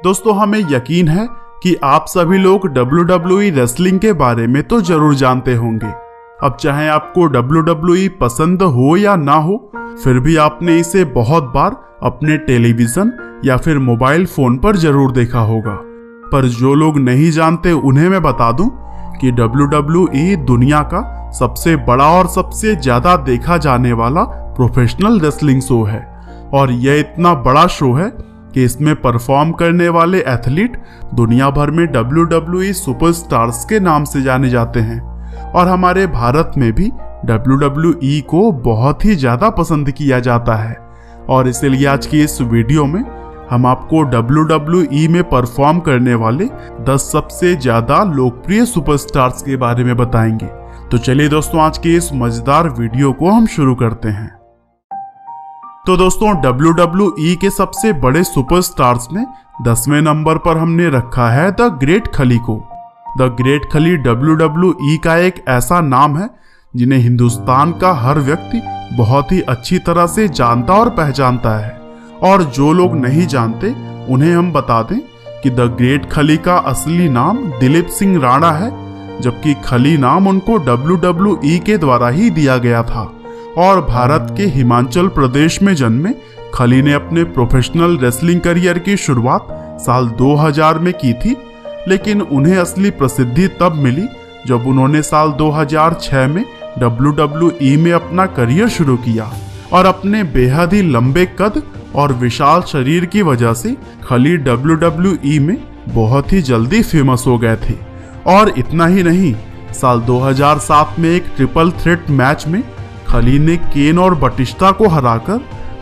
दोस्तों, हमें यकीन है कि आप सभी लोग WWE रेसलिंग के बारे में तो जरूर जानते होंगे। अब चाहे आपको WWE पसंद हो या ना हो, फिर भी आपने इसे बहुत बार अपने टेलीविजन या फिर मोबाइल फोन पर जरूर देखा होगा। पर जो लोग नहीं जानते उन्हें मैं बता दूं कि WWE दुनिया का सबसे बड़ा और सबसे ज्यादा देखा जाने वाला प्रोफेशनल रेसलिंग शो है। और यह इतना बड़ा शो है कि इसमें परफॉर्म करने वाले एथलीट दुनिया भर में WWE सुपरस्टार्स के नाम से जाने जाते हैं। और हमारे भारत में भी WWE को बहुत ही ज्यादा पसंद किया जाता है। और इसलिए आज की इस वीडियो में हम आपको WWE में परफॉर्म करने वाले 10 सबसे ज्यादा लोकप्रिय सुपरस्टार्स के बारे में बताएंगे। तो चलिए दोस्तों, आज के इस मजेदार वीडियो को हम शुरू करते हैं। तो दोस्तों, WWE के सबसे बड़े सुपरस्टार्स में 10वें नंबर पर हमने रखा है द ग्रेट खली को। द ग्रेट खली WWE का एक ऐसा नाम है जिन्हें हिंदुस्तान का हर व्यक्ति बहुत ही अच्छी तरह से जानता और पहचानता है। और जो लोग नहीं जानते उन्हें हम बता दें कि द ग्रेट खली का असली नाम दिलीप सिंह राणा है, जबकि खली नाम उनको WWE के द्वारा ही दिया गया था। और भारत के हिमाचल प्रदेश में जन्मे खली ने अपने प्रोफेशनल रेसलिंग करियर की शुरुआत साल 2000 में की थी, लेकिन उन्हें असली प्रसिद्धि तब मिली जब उन्होंने साल 2006 में WWE में अपना करियर शुरू किया। और अपने बेहद ही लंबे कद और विशाल शरीर की वजह से खली WWE में बहुत ही जल्दी फेमस हो गए थे। और इतना ही नहीं, साल 2007 में एक ट्रिपल थ्रेट मैच में खली ने केन और बटिस्टा को हराकर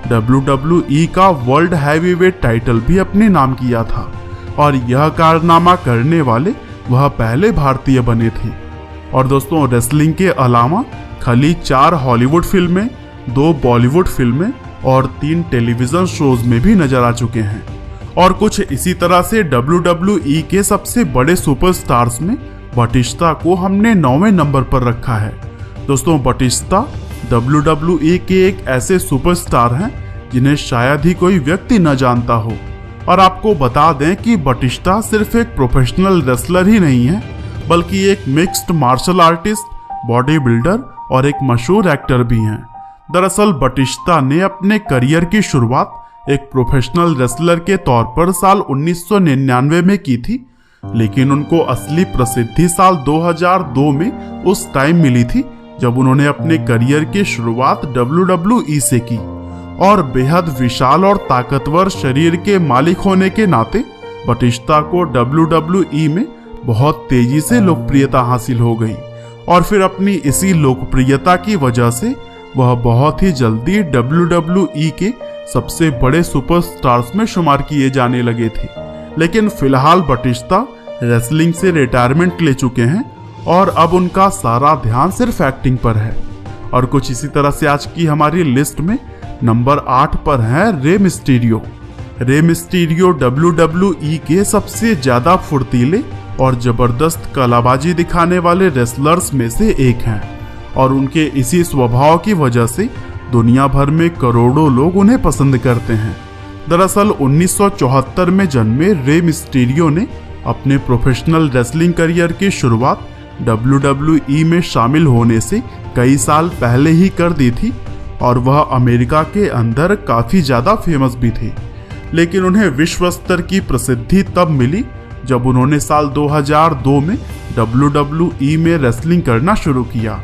WWE का वर्ल्ड हैवीवेट टाइटल भी अपने नाम किया था। और यह कारनामा करने वाले वह पहले भारतीय बने थे। और दोस्तों, रेसलिंग के अलावा खली 4 हॉलीवुड फिल्में, 2 बॉलीवुड फिल्में और 3 टेलीविजन शोज में भी नजर आ चुके हैं। और कुछ इसी तरह से WWE के सबसे बड़े सुपरस्टार्स में बटिस्टा को हमने 9वें नंबर पर रखा है। दोस्तों, बटिस्टा WWE के एक ऐसे सुपरस्टार हैं जिन्हें शायद ही कोई व्यक्ति न जानता हो। और आपको बता दें कि बटिस्टा सिर्फ एक प्रोफेशनल रेसलर ही नहीं है, बल्कि एक mixed martial artist, body builder और एक मशहूर एक्टर भी हैं। दरअसल बटिस्टा ने अपने करियर की शुरुआत एक प्रोफेशनल रेसलर के तौर पर साल 1999 में की थी, लेकिन उनको असली प्रसिद्धि साल 2002 में उस टाइम मिली थी जब उन्होंने अपने करियर की शुरुआत WWE से की। और बेहद विशाल और ताकतवर शरीर के मालिक होने के नाते बटिस्टा को WWE में बहुत तेजी से लोकप्रियता हासिल हो गई। और फिर अपनी इसी लोकप्रियता की वजह से वह बहुत ही जल्दी WWE के सबसे बड़े सुपरस्टार्स में शुमार किए जाने लगे थे। लेकिन फिलहाल बटिस्टा रेसलिंग से रिटायरमेंट ले चुके हैं और अब उनका सारा ध्यान सिर्फ एक्टिंग पर है। और कुछ इसी तरह से आज की हमारी लिस्ट में नंबर 8 पर है Rey Mysterio. Rey Mysterio WWE के सबसे ज्यादा फुर्तीले और जबरदस्त कलाबाजी दिखाने वाले रेसलर्स में से एक हैं। और उनके इसी स्वभाव की वजह से दुनिया भर में करोड़ों लोग उन्हें पसंद करते हैं। दरअसल 1974 में जन्मे रे मिस्टीरियो ने अपने प्रोफेशनल रेसलिंग करियर की शुरुआत WWE में शामिल होने से कई साल पहले ही कर दी थी। और वह अमेरिका के अंदर काफी ज्यादा फेमस भी थे। लेकिन उन्हें विश्व स्तर की प्रसिद्धि तब मिली जब उन्होंने साल 2002 में WWE में रेसलिंग करना शुरू किया।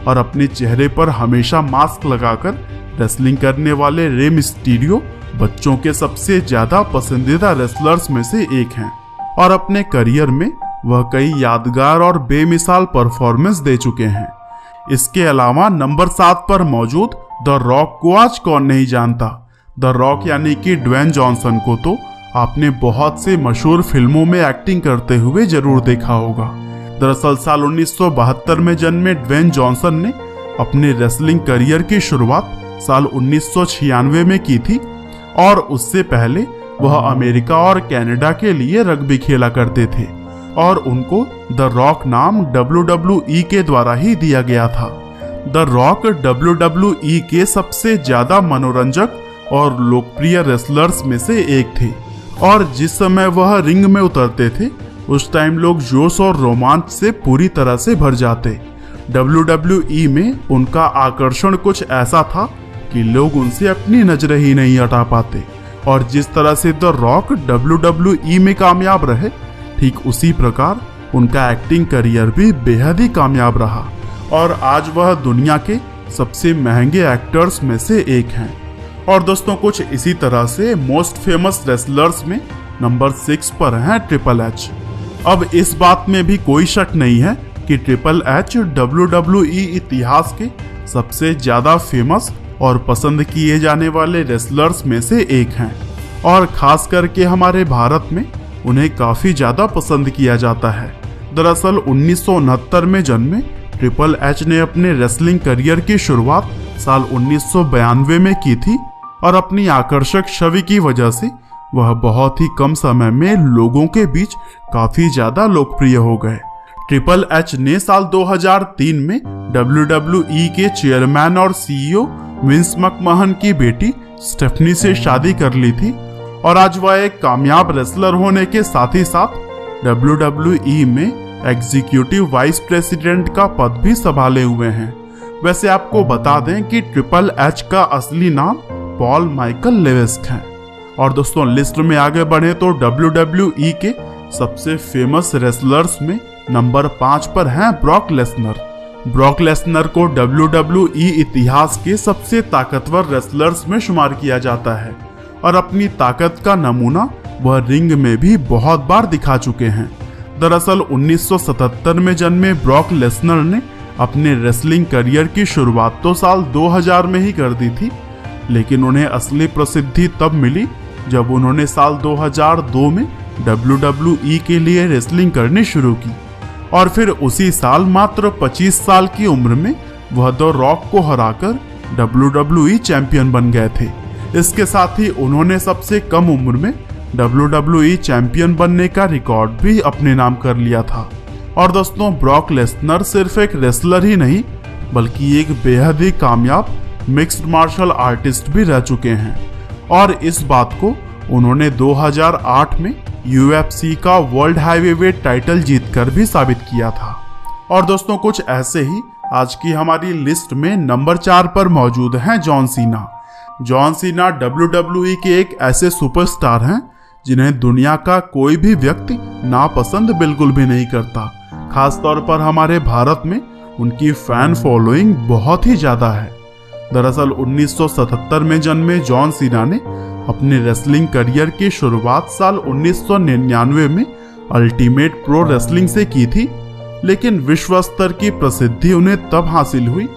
और अपने चेहरे पर हमेशा मास्क लगाकर रेसलिंग करने वाले रे मिस्टीरियो बच्चों के सबसे ज्यादा पसंदीदा रेसलर्स में से एक हैं। और अपने करियर में वह कई यादगार और बेमिसाल परफॉर्मेंस दे चुके हैं। इसके अलावा नंबर 7 पर मौजूद द रॉक को आज कौन नहीं जानता। द रॉक यानी कि ड्वेन जॉनसन को तो आपने बहुत से मशहूर फिल्मों में एक्टिंग करते हुए जरूर देखा होगा। दरअसल साल 1972 में जन्मे ड्वेन जॉनसन ने अपने रेसलिंग करियर की शुरुआत साल 1996 में की थी। और उससे पहले वह अमेरिका और कनाडा के लिए रग्बी खेला करते थे। और उनको द रॉक नाम WWE के द्वारा ही दिया गया था। द रॉक WWE के सबसे ज्यादा मनोरंजक और लोकप्रिय रेसलर्स में से एक थे। और जिस समय वह रिंग में उतरते थे उस टाइम लोग जोश और रोमांच से पूरी तरह से भर जाते। WWE में उनका आकर्षण कुछ ऐसा था कि लोग उनसे अपनी नजरें ही नहीं हटा पाते। और जिस तरह से द रॉक WWE में कामयाब रहे, ठीक उसी प्रकार उनका एक्टिंग करियर भी बेहद ही कामयाब रहा और आज वह दुनिया के सबसे महंगे एक्टर्स में से एक हैं। और दोस्तों कुछ इसी तरह से मोस्ट फेमस रेसलर्स में नंबर 6 पर हैं ट्रिपल एच। अब इस बात में भी कोई शक नहीं है कि ट्रिपल एच WWE इतिहास के सबसे ज्यादा फेमस और पसंद किए जाने वाले रेसलर्स में से एक हैं और खास करके हमारे भारत में उन्हें काफी ज्यादा पसंद किया जाता है। दरअसल 1969 में जन्मे ट्रिपल एच ने अपने रेसलिंग करियर की शुरुआत साल 1992 में की थी और अपनी आकर्षक छवि की वजह से वह बहुत ही कम समय में लोगों के बीच काफी ज्यादा लोकप्रिय हो गए। ट्रिपल एच ने साल 2003 में WWE के चेयरमैन और CEO विंस मैकमहन की बेटी स्टेफनी से शादी कर ली थी और आज वह एक कामयाब रेसलर होने के साथ ही साथ WWE में एग्जीक्यूटिव वाइस प्रेसिडेंट का पद भी संभाले हुए हैं। वैसे आपको बता दें कि ट्रिपल एच का असली नाम पॉल माइकल लेवेस्क है। और दोस्तों लिस्ट में आगे बढ़े तो WWE के सबसे फेमस रेसलर्स में नंबर 5 पर हैं ब्रॉक लेसनर। ब्रॉक लेसनर को WWE इतिहास के सबसे ताकतवर रेसलर्स में शुमार किया जाता है और अपनी ताकत का नमूना वह रिंग में भी बहुत बार दिखा चुके हैं। दरअसल 1977 में जन्मे ब्रॉक लेसनर ने अपने रेसलिंग करियर की शुरुआत तो साल 2000 में ही कर दी थी, लेकिन उन्हें असली प्रसिद्धि तब मिली जब उन्होंने साल 2002 में WWE के लिए रेसलिंग करनी शुरू की और फिर उसी साल मात्र 25 साल की उम्र में वह द रॉक को हराकर WWE चैंपियन बन गए थे। इसके साथ ही उन्होंने सबसे कम उम्र में WWE चैंपियन बनने का रिकॉर्ड भी अपने नाम कर लिया था। और दोस्तों ब्रॉक लेसनर सिर्फ एक रेसलर ही नहीं बल्कि एक बेहद ही कामयाब मिक्स्ड मार्शल आर्टिस्ट भी रह चुके हैं और इस बात को उन्होंने 2008 में UFC का वर्ल्ड हैवीवेट टाइटल जीतकर भी साबित किया था। और दोस्तों कुछ ऐसे ही आज की हमारी लिस्ट में नंबर 4 पर मौजूद हैं John Cena. John Cena WWE के एक ऐसे सुपरस्टार हैं जिन्हें दुनिया का कोई भी व्यक्ति नापसंद बिल्कुल भी नहीं करता। खास तौर पर हमारे भारत में उनकी फैन फॉलोइंग बहुत ही ज्यादा है। दरअसल 1977 में जन्मे जॉन सीना ने अपने रेसलिंग करियर की शुरुआत साल 1999 में अल्टीमेट प्रो रेसलिंग से की थी, लेकिन विश्व स्तर की प्रसिद्धि उन्हें तब हासिल हुई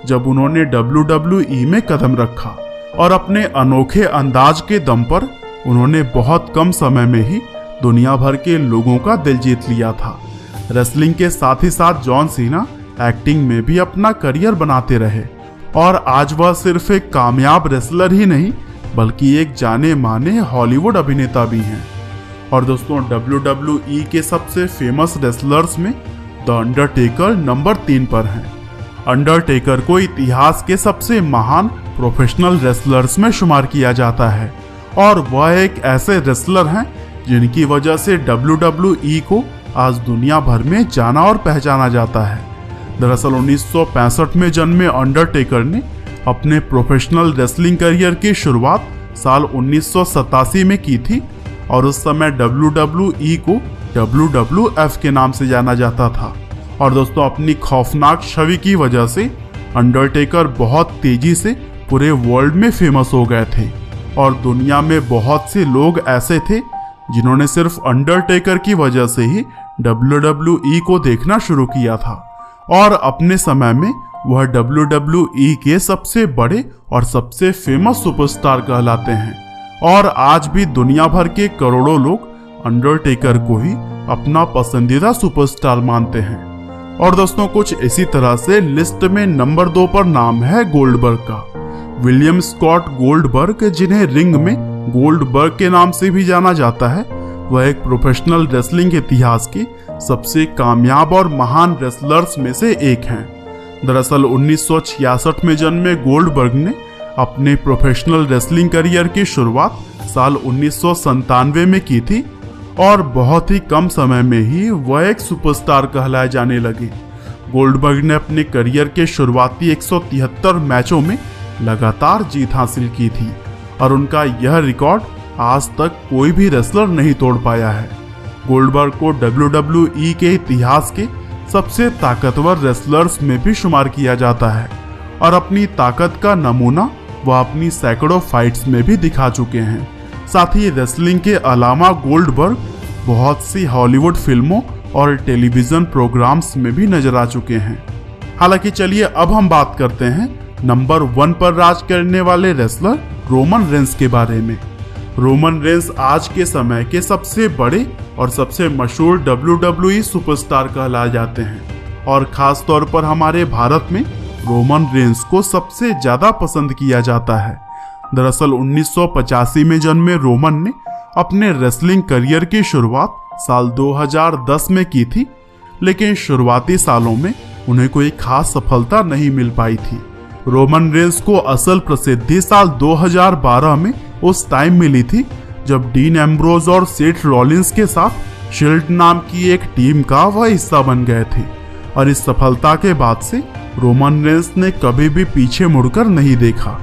जब उन्होंने WWE में कदम रखा और अपने अनोखे अंदाज के दम पर उन्होंने बहुत कम समय में ही दुनिया भर के लोगों का दिल जीत लिया था। रेसलिंग के साथ ही साथ जॉन सीना एक्टिंग में भी अपना करियर बनाते रहे और आज वह सिर्फ एक कामयाब रेसलर ही नहीं बल्कि एक जाने माने हॉलीवुड अभिनेता भी हैं। और दोस्तों WWE के सबसे फेमस रेसलर्स में द अंडरटेकर नंबर 3 पर हैं। अंडरटेकर को इतिहास के सबसे महान प्रोफेशनल रेसलर्स में शुमार किया जाता है और वह एक ऐसे रेसलर हैं जिनकी वजह से WWE को आज दुनिया भर में जाना और पहचाना जाता है। दरअसल 1965 में जन्मे अंडरटेकर ने अपने प्रोफेशनल रेसलिंग करियर की शुरुआत साल 1987 में की थी और उस समय WWE को WWF के नाम से जाना जाता था। और दोस्तों अपनी खौफनाक छवि की वजह से अंडरटेकर बहुत तेजी से पूरे वर्ल्ड में फेमस हो गए थे और दुनिया में बहुत से लोग ऐसे थे जिन्होंने सिर्फ अंडरटेकर की वजह से ही WWE को देखना शुरू किया था और अपने समय में वह WWE के सबसे बड़े और सबसे फेमस सुपरस्टार कहलाते हैं और आज भी दुनिया भर के करोड़ों लोग अंडरटेकर को ही अपना पसंदीदा सुपरस्टार मानते हैं। और दोस्तों कुछ इसी तरह से लिस्ट में नंबर 2 पर नाम है गोल्डबर्ग का। विलियम स्कॉट गोल्डबर्ग, जिन्हें रिंग में गोल्डबर्ग के नाम से भी जाना जाता है, वह एक प्रोफेशनल रेसलिंग इतिहास के सबसे कामयाब और महान रेसलर्स में से एक हैं। दरअसल 1966 में जन्मे गोल्डबर्ग ने अपने प्रोफेशनल रेसलिंग करियर की शुरुआत साल 1997 में की थी और बहुत ही कम समय में ही वह एक सुपरस्टार कहलाए जाने लगे। गोल्डबर्ग ने अपने करियर के शुरुआती 173 मैचों में लगातार जीत हासिल की थी और उनका यह रिकॉर्ड आज तक कोई भी रेसलर नहीं तोड़ पाया है। गोल्डबर्ग को WWE के इतिहास के सबसे ताकतवर रेसलर्स में भी शुमार किया जाता है और अपनी ताकत का नमूना वह अपनी सैकड़ों फाइट्स में भी दिखा चुके हैं। साथ ही रेसलिंग के अलावा गोल्डबर्ग बहुत सी हॉलीवुड फिल्मों और टेलीविजन प्रोग्राम्स में भी नजर आ चुके हैं। हालांकि चलिए अब हम बात करते हैं नंबर 1 पर राज करने वाले रेसलर रोमन रेंस के बारे में। रोमन रेंस आज के समय के सबसे बड़े और सबसे मशहूर WWE सुपरस्टार कहलाए जाते हैं और खास तौर पर हमारे भारत में रोमन रेंस को सबसे ज्यादा पसंद किया जाता है। दरअसल 1985 में जन्मे रोमन ने अपने रेसलिंग करियर की शुरुआत साल 2010 में की थी, लेकिन शुरुआती सालों में उन्हें कोई खास सफलता नहीं मिल पाई थी। रोमन रेंस को असल प्रसिद्धि साल 2012 में उस टाइम मिली थी जब डीन एम्ब्रोज और सेथ रॉलिंस के साथ शील्ड नाम की एक टीम का वह हिस्सा बन गए थे और इस सफलता के बाद से रोमन रेंस ने कभी भी पीछे मुड़कर नहीं देखा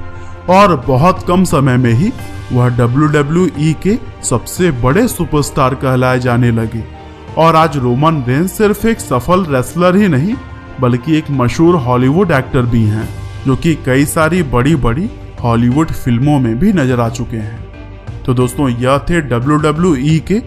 और बहुत कम समय में ही वह WWE के सबसे बड़े सुपरस्टार कहलाए जाने लगे। और आज रोमन रेंस सिर्फ एक सफल रेसलर ही नहीं बल्कि एक मशहूर हॉलीवुड एक्टर भी हैं जो कि कई सारी बड़ी बड़ी हॉलीवुड फिल्मों में भी नजर आ चुके हैं। तो दोस्तों यह थे WWE के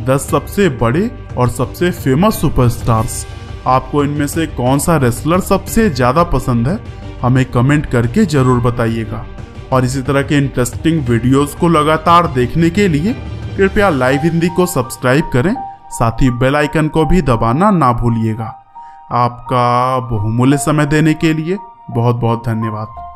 10 सबसे बड़े और सबसे फेमस सुपरस्टार्स। आपको इनमें से कौन सा रेसलर सबसे ज्यादा पसंद है हमें कमेंट करके जरूर बताइएगा। और इसी तरह के इंटरेस्टिंग वीडियोस को लगातार देखने के लिए कृपया लाइव हिंदी को सब्सक्राइब करें, साथ ही बेल आइकन को भी दबाना ना भूलिएगा। आपका बहुमूल्य समय देने के लिए बहुत बहुत धन्यवाद।